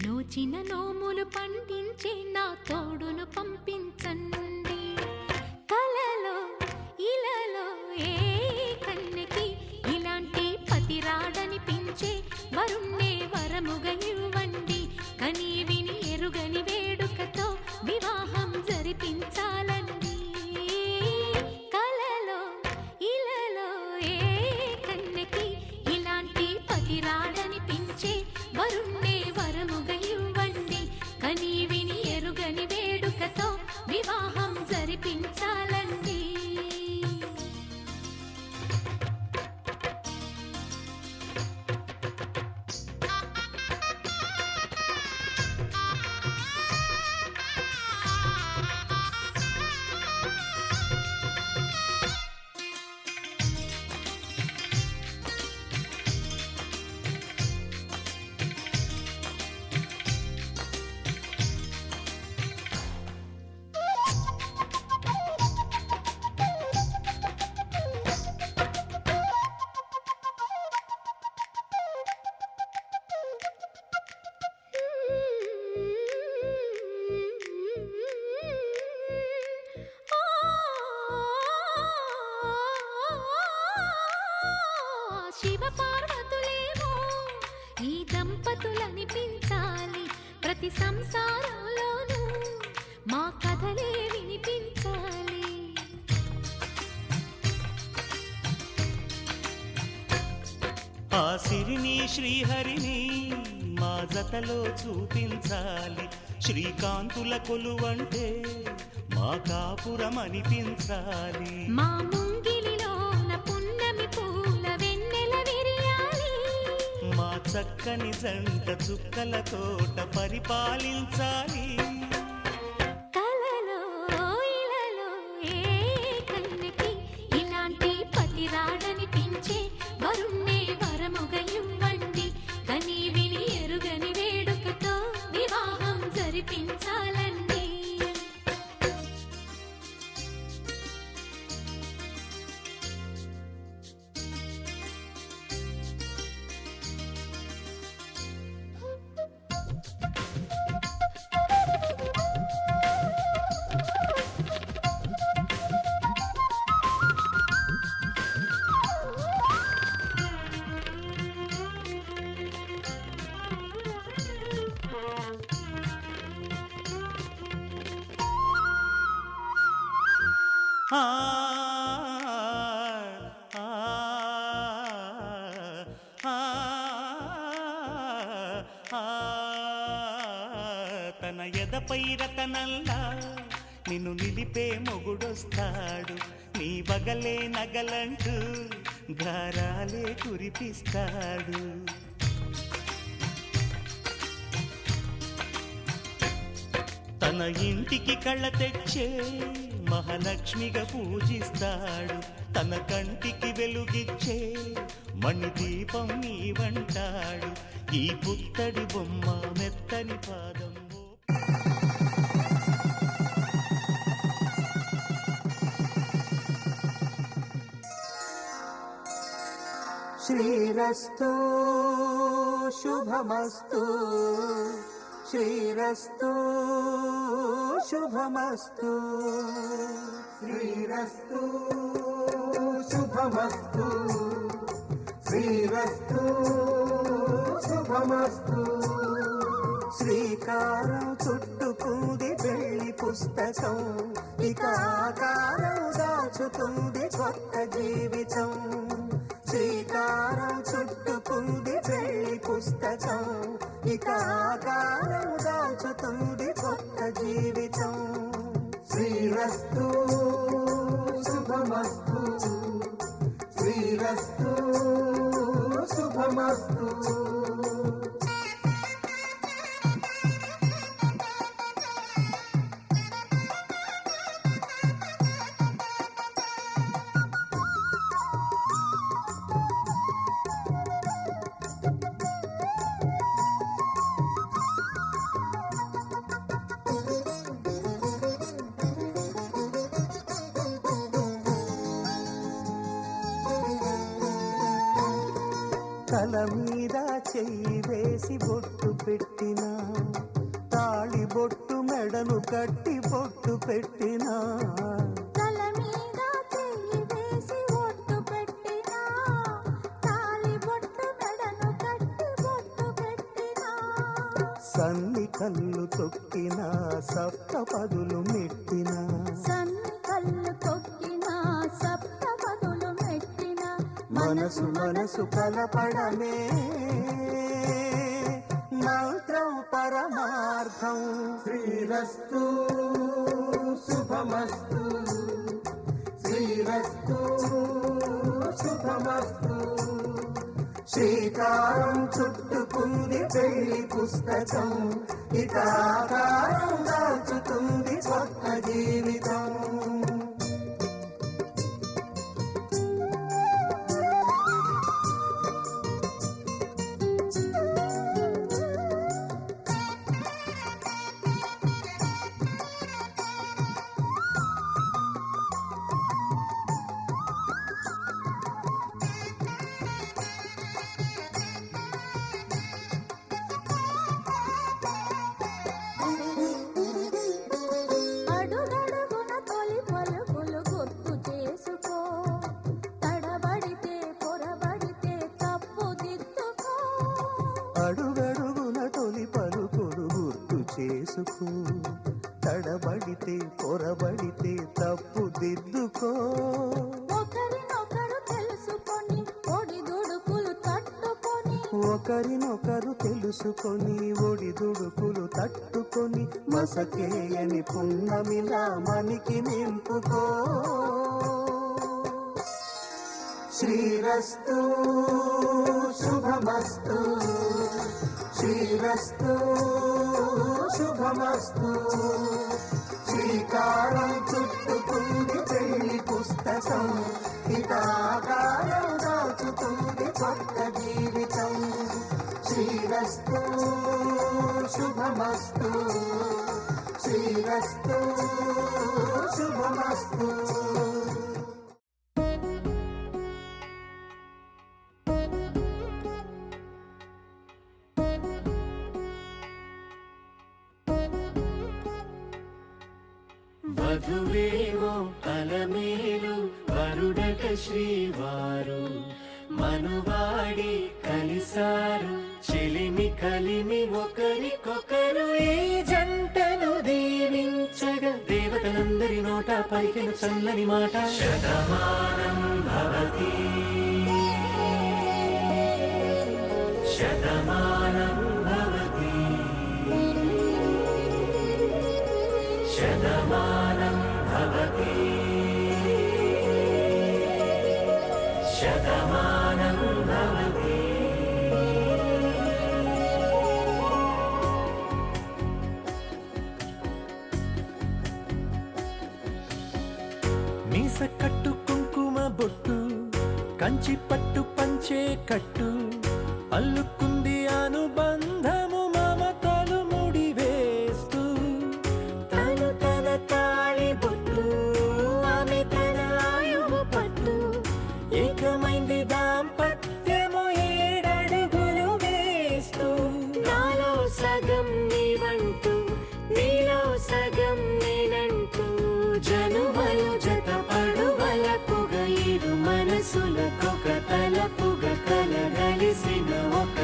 నోచిన నోములు పండించే నా తోడును పంపించండి కలలో ఇలలో ఏ కన్నెకి ఇలాంటి పతి రాడనిపించే వరుణ్ణే వరముగా ఇవ్వండి కని విని ఎరుగని వేడుకతో వివాహం జరిపించాలండి కలలో ఇలలో ఏ కన్నెకి ఇలాంటి పతి రాడనిపించే వరుణ్ణే వరముగా ఇవ్వండి కని విని ఎరుగని వేడుకతో వివాహం జరిపించాలండి శివ పార్వతులేమో ఈ దంపతులనిపించాలి ప్రతి సంసారంలోనూ మా కథలే వినిపించాలి ఆ సిరిని శ్రీహరిని మా జతలో చూపించాలి శ్రీకాంతుల కొలువంటే మా కాపురం అనిపించాలి మా ముంగిలిలోన పున్నమి పూల వెన్నెల విరియాలి మా చక్కని జంట చుక్కల తోట పరిపాలించాలి కలలో ఇలలో ఏ కన్నెకి ఇలాంటి పతి రాడనిపించే వరుణ్ణే వరముగా ఇవ్వండి కని విని ఎరుగని వేడుకతో వివాహం జరిపించాలండి ఆ, ఆ, ఆ, ఆ, తన ఎదపై రతనల్లా నిన్ను నిలిపే మొగుడొస్తాడు నీ బగలే నగలంటూ గారాలే కురిపిస్తాడు తన ఇంటికి కళ్ళ తెచ్చే మహాలక్ష్మిగా పూజిస్తాడు తన కంటికి వెలుగిచ్చే మణిదీపం నీవంటాడు ఈ పుత్తడి బొమ్మ మెత్తని పాదం శ్రీరస్తు శుభమస్తు శ్రీరస్తు శుభమస్తు శ్రీరస్తు శుభమస్తు శ్రీరస్తు శుభమస్తు శ్రీకారం చుట్టుకుంది పెళ్లి పుస్తకం ఇక ఆకారం దాచుతుంది కొత్త జీవితం శ్రీకారం చుట్టుకుంది పెళ్లి పుస్తకం ఇక ఆకారం దాచుతుంది కొత్త జీవితం శ్రీరస్తు శుభమస్తు శ్రీరస్తు శుభమస్తు తల మీద చెయ్యి వేసి బొట్టు పెట్టినా తాళి బొట్టు మెడను కట్టి బొట్టు పెట్టినా తల మీద చెయ్యి వేసి బొట్టు పెట్టినా తాళి బొట్టు మెడను కట్టి బొట్టు పెట్టినా సన్ని కళ్ళు తొక్కినా సప్తపదులు మెట్టినా సన్ని కళ్ళు తొక్కినా సప్తపదులు మెట్టినా మనసు మనసు కలపడమే మంత్రం పరమార్థం శ్రీరస్తు శుభమస్తు శ్రీరస్తు శుభమస్తు శ్రీకారం చుట్టుకుంది పెళ్లి పుస్తకం ఇక ఆకారం దాల్చుతుంది కొత్త జీవితం అడుగడుగున తొలి పలుకులు గుర్తు చేసుకో తడబడితే పొరబడితే తప్పు దిద్దుకో అడుగడుగున తొలి పలుకులు గుర్తు చేసుకో తడబడితే పొరబడితే తప్పు దిద్దుకో ఒకరినొకరు తెలుసుకొని ఒడిదుడుకులు తట్టుకొని ఒకరినొకరు తెలుసుకొని ఒడిదుడుకులు తట్టుకొని మసకేయని పున్నమిలా మనికి నింపుకో శ్రీరస్తు శుభమస్తు శ్రీరస్తు శుభమస్తు శ్రీకారం చుట్టుకుంది పెళ్లి పుస్తకం ఇక ఆకారం దాచుతుంది కొత్త జీవితం శ్రీరస్తు శుభమస్తు శ్రీరస్తు శుభమస్తు వధువేవో అలమేలు వరుడట శ్రీవారు మనువాడి కలిసారు చెలిమి కలిమి ఒకరికొకరు ఈ జంటను దీవించగా దేవతలందరి నోట పలికిన చల్లని మాట శతమానం భవతి శతమానం భవతి శతమానం భవతి శతమానం భవతి మీస కట్టు కుంకుమ బొట్టు కంచి పట్టు పంచే కట్టు అల్లుకుంది అనుబంధము మమతలు ముడి వేస్తూ తను తన తాళి బొట్టు ఆమె తన ఆయువు పట్టు ఏకమైంది దాంపత్యము 7 అడుగులు వేస్తూ నాలో సగం నీవంటూ నీలో సగం నేనంటూ జనుమలు జత పడువలపుగ ఇరు మనసులకొక తలపుగ కలగలిసిన ఒక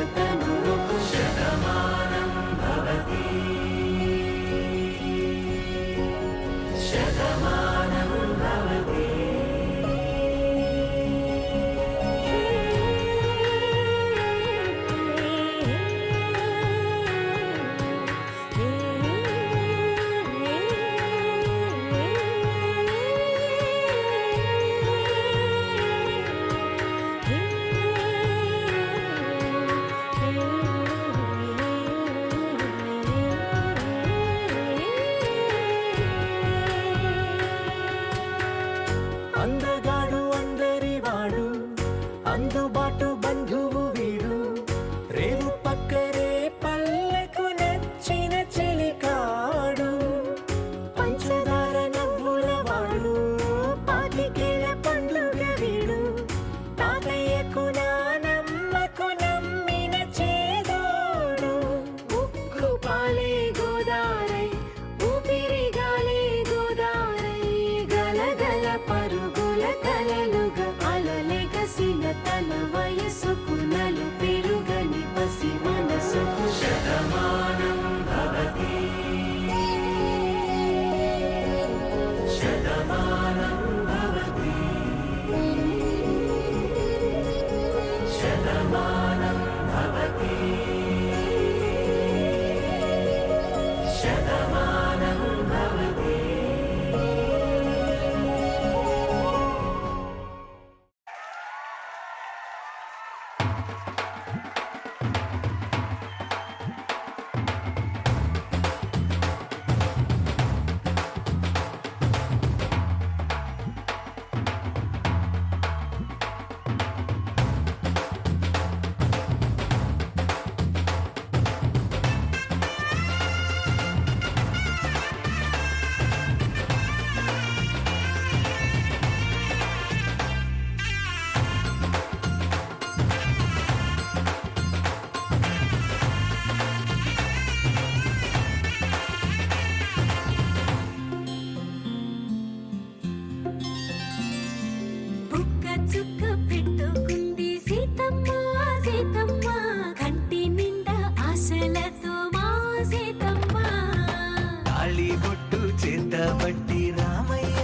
బొట్టు చేతబట్టి రామయ్య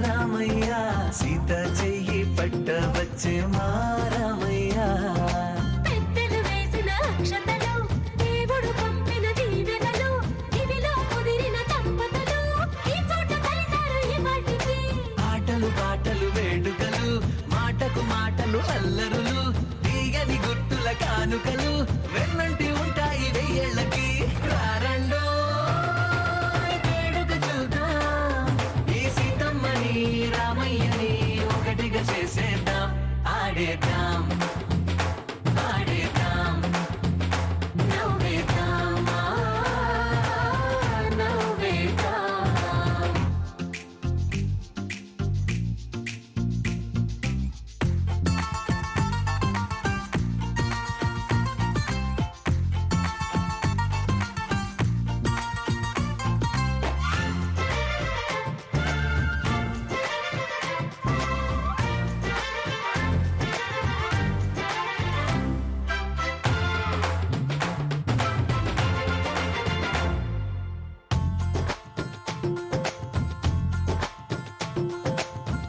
రామయ్య సీత చెయ్యి పట్టవచ్చే మా రామయ్య పెద్దలు వేసిన అక్షతలు దేవుడు పంపిన దీవెనలు ఇవిలో కుదిరిన దంపతులు ఈ చోట కలిసారు ఈ వాటికి ఆటలు పాటలు వేడుకలు మాటకు మాటలు అల్లరులు తీయని గుట్టుల కానుకలు వెన్నంటి ఉంటాయి వెయ్యేళ్ళకి రారండో వేడుక చూద్దాం ఈ సీతమ్మని రామయ్యని ఒకటిగా చేసేద్దాం ఆడేద్దాం ఆడేద్దాం నవ్వేద్దాం నవ్వేద్దాం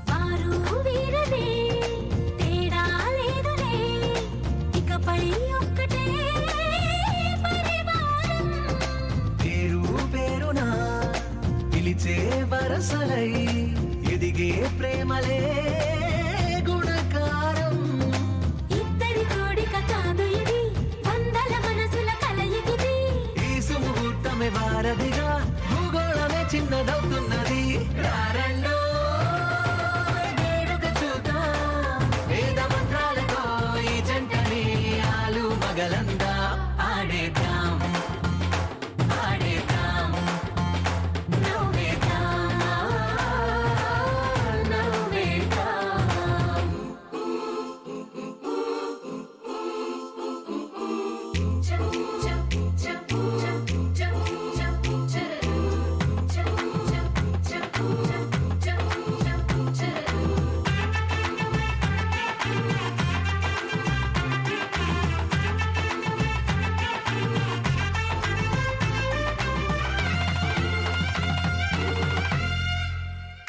వారు వీరనే తేడా లేదులే ఇకపై ఒక్కటే పరివారం పేరు పేరునా పిలిచే వరసలై ఎదిగే ప్రేమలే గుణకారం ఇద్దరి కోడిక కాదు ఇది వందల మనసుల కలయికిది ఈ సుముహూర్తమే వారధిగా భూగోళమే చిన్నదవుతున్నది రారండో వేడుక చూద్దాం వేద మంత్రాలతో ఈ జంటని ఆలు మగలందా ఆడేద్దాం ఆడేద్దాం నవ్వేద్దాం నవ్వేద్దాం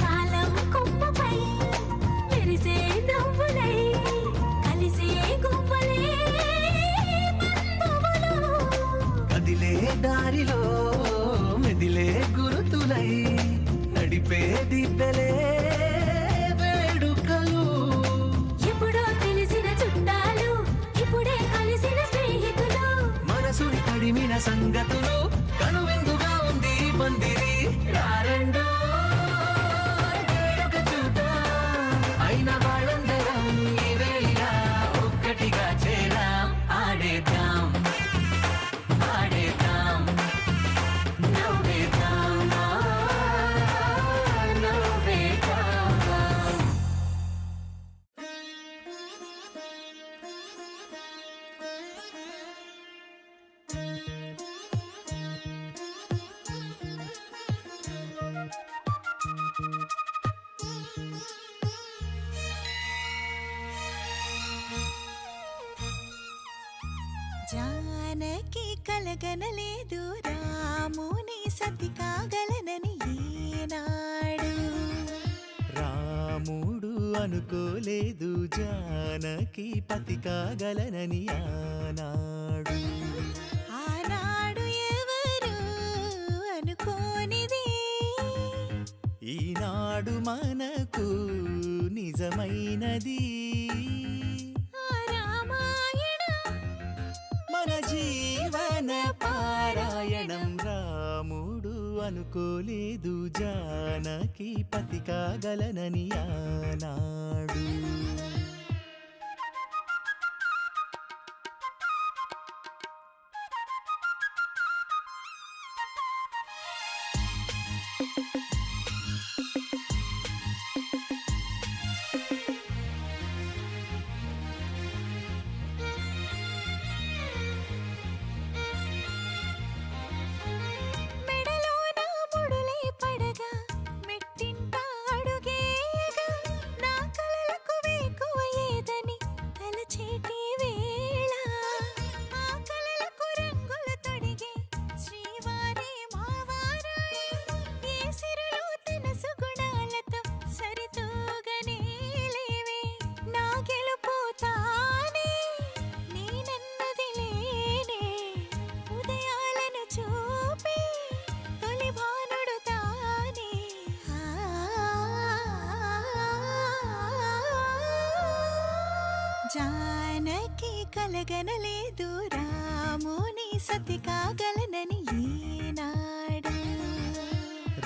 కాలం కొమ్మపై మెరిసే నవ్వులై కలిసే గువ్వలే బంధువులు కదిలే దారిలో మెదిలే గురుతులై నడిపే దిబ్బెలే వేడుకలు ఎప్పుడో తెలిసిన చుట్టాలు ఇప్పుడే కలిసిన స్నేహితులు మనసుని తడిమిన సంగతులు కనువిందుగా ఉంది ఈ పందిరి రారండో వేడుక చూద్దాం అయిన వాళ్ళందరం ఈ వేళ ఒక్కటిగా చేరాం ఆడేద్దాం ఆడేద్దాం నవ్వేద్దాం నవ్వేద్దాం జానకి కలగనలేదు రాముని సతి కాగలనని ఈనాడు రాముడు అనుకోలేదు జానకి పతి కాగలనని ఆనాడు ఆనాడు ఎవరు అనుకోనిది ఈనాడు మనకు నిజమైనది ఆ రామాయణం మన జీవన పారాయణం రాముడు అనుకోలేదు జానకి పతి కాగలనని ఆనాడు మెడలోన ముడులే పడగా మెట్టింట అడుగేయగా నా కలలకు వేకు కలగనలేదు రాముని సతి కాగలనని ఈనాడు.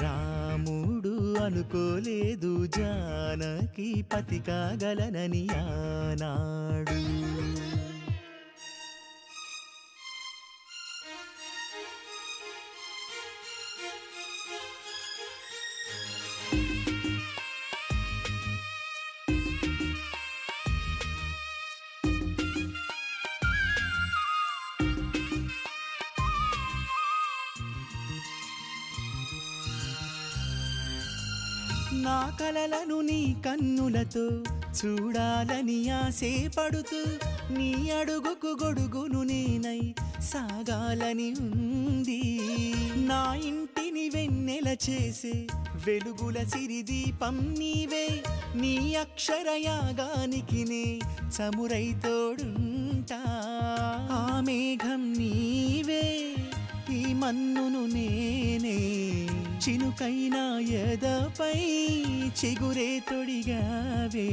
రాముడు అనుకోలేదు జానకి పతి కాగలనని ఆనాడు. నా కలలను నీ కన్నులతో చూడాలని ఆశే పడుతూ నీ అడుగుకు గొడుగును నేనై సాగాలని ఉంది. నా ఇంటిని వెన్నెల చేసే వెలుగుల సిరిదీపం నీవే. నీ అక్షరయాగానికి నే చమురై తోడుంటా. ఆ మేఘం నీవే, ఈ మన్నును నేనే. చినుకైనా ఎదపై చిగురే తొడిగావే.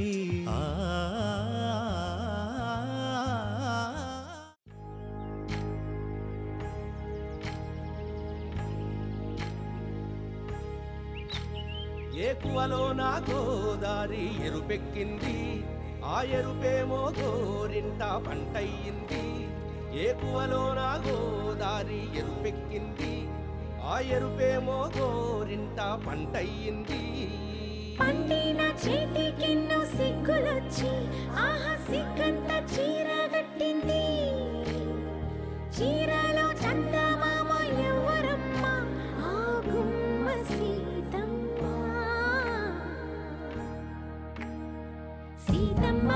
ఏకువలో నా గోదారి ఎరుపెక్కింది, ఆ ఎరుపేమో గోరింట పంటయ్యింది. ఏకువలో నా గోదారి ఎరుపెక్కింది, ఆ ఎరుపేమో గోరింట పంటయ్యింది. పండిన చేతికెన్నో సిగ్గులొచ్చి ఆహా సిగ్గంత చీరగట్టింది. చీరలో చందమామ ఎవరమ్మ, ఆ గుమ్మ సీతమ్మ. సీతమ్మ